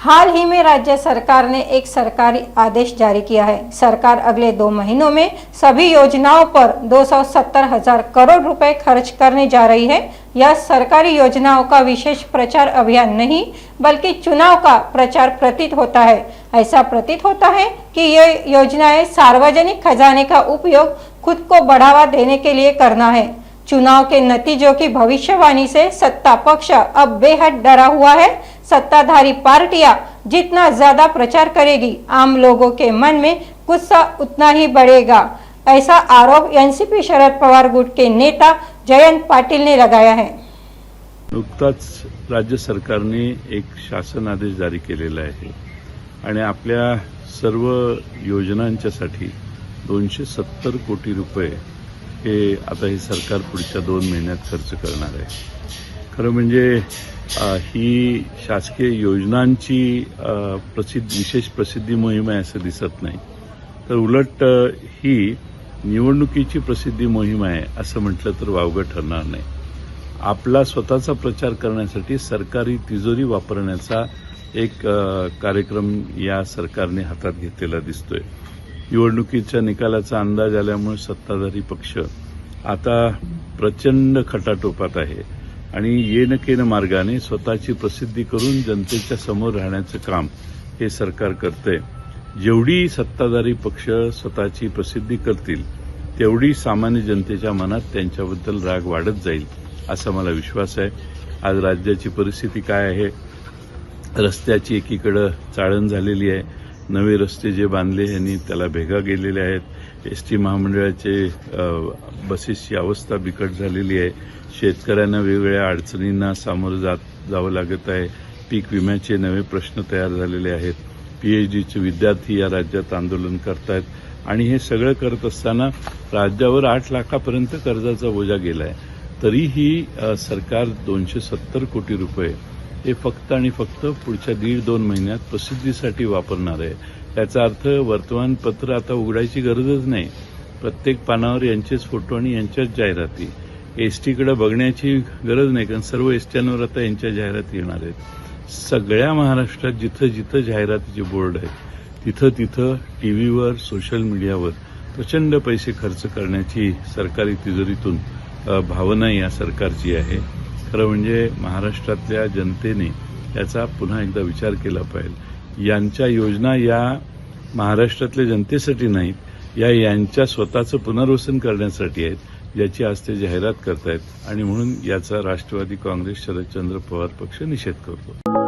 हाल ही में राज्य सरकार ने एक सरकारी आदेश जारी किया है। सरकार अगले 2 महीनों में सभी योजनाओं पर 270,000 करोड़ रुपए खर्च करने जा रही है। यह सरकारी योजनाओं का विशेष प्रचार अभियान नहीं बल्कि चुनाव का प्रचार प्रतीत होता है। ऐसा प्रतीत होता है कि ये योजनाएं सार्वजनिक खजाने का उपयोग खुद को बढ़ावा देने के लिए करना है। चुनाव के नतीजों की भविष्यवाणी से सत्ता पक्ष अब बेहद डरा हुआ है। सत्ताधारी पार्टियां जितना ज्यादा प्रचार करेगी, आम लोगों के मन में गुस्सा उतना ही बढ़ेगा। ऐसा आरोप एनसीपी शरद पवार गुट के नेता जयंत पाटील ने लगाया है। नुकताच राज्य सरकारने एक शासन आदेश जारी केलेला आहे आणि आपल्या सर्व योजनांच्यासाठी 270 कोटी रुपये हे आता हे सरकार पुढच्या 2 महिन्यात खर्च करणार आहे। खरं म्हणजे ही शासकीय योजनांची विशेष प्रसिद्धी मोहीम आहे असं दिसत नाही, तर उलट ही निवडणुकीची प्रसिद्धी मोहीम आहे असं म्हटलं तर वावगं ठरणार नाही। आपला स्वतःचा प्रचार करण्यासाठी सरकारी तिजोरी वापरण्याचा एक कार्यक्रम या सरकारने हातात घेतलेला दिसतोय। निवडणुकीच्या निकालाचा अंदाज आल्यामुळे सत्ताधारी पक्ष आता प्रचंड खटाटोपात आहे आणि येन केन मार्गाने स्वतःची प्रसिद्धी करून जनतेच्या समोर राहण्याचं काम हे सरकार करतंय। जेवढी सत्ताधारी पक्ष स्वतःची प्रसिद्धी करतील तेवढी सामान्य जनतेच्या मनात त्यांच्याबद्दल राग वाढत जाईल असा मला विश्वास आहे। आज राज्याची परिस्थिती काय आहे? रस्त्याची एकीकडे चाळण झालेली आहे, नवे रस्ते जे बांधले यांनी त्याला भेगा गेलेल्या आहेत, एसटी महामंडळाचे बसेसची अवस्था बिकट झालेली आहे, शेतकऱ्यांना वेगवेगळ्या अडचणींना सामोरं जावं लागत आहे, पीक विम्याचे नवे प्रश्न तयार झालेले आहेत, पीएचडीचे विद्यार्थी या राज्यात आंदोलन करतायत आणि हे सगळं करत असताना राज्यावर 8 लाखापर्यंत कर्जाचा बोजा गेला आहे। तरीही सरकार 270 कोटी रुपये हे फक्त आणि फक्त पुढच्या 1.5-2 महिन्यात प्रसिद्धीसाठी वापरणार आहे। याचा अर्थ वर्तमानपत्र आता उघडायची गरजच नाही, प्रत्येक पानावर यांचेच फोटो आणि यांच्याच जाहिराती। एसटीकडे बघण्याची गरज नाही, कारण सर्व एसट्यांवर आता यांच्या जाहिराती येणार आहेत। सगळ्या महाराष्ट्रात जिथं जिथं जाहिरातीचे बोर्ड आहेत तिथं तिथं टीव्हीवर, सोशल मीडियावर प्रचंड पैसे खर्च करण्याची सरकारी तिजोरीतून भावना या सरकारची आहे। खरं म्हणजे महाराष्ट्रातल्या जनतेने याचा पुन्हा एकदा विचार केला पाहिजे। यांच्या योजना या महाराष्ट्रातल्या जनतेसाठी नाहीत, यांच्या स्वतःचं पुनर्वसन करण्यासाठी आहेत, याची आज ते जाहिरात करतायत आणि म्हणून याचा राष्ट्रवादी काँग्रेस शरदचंद्र पवार पक्ष निषेध करतो।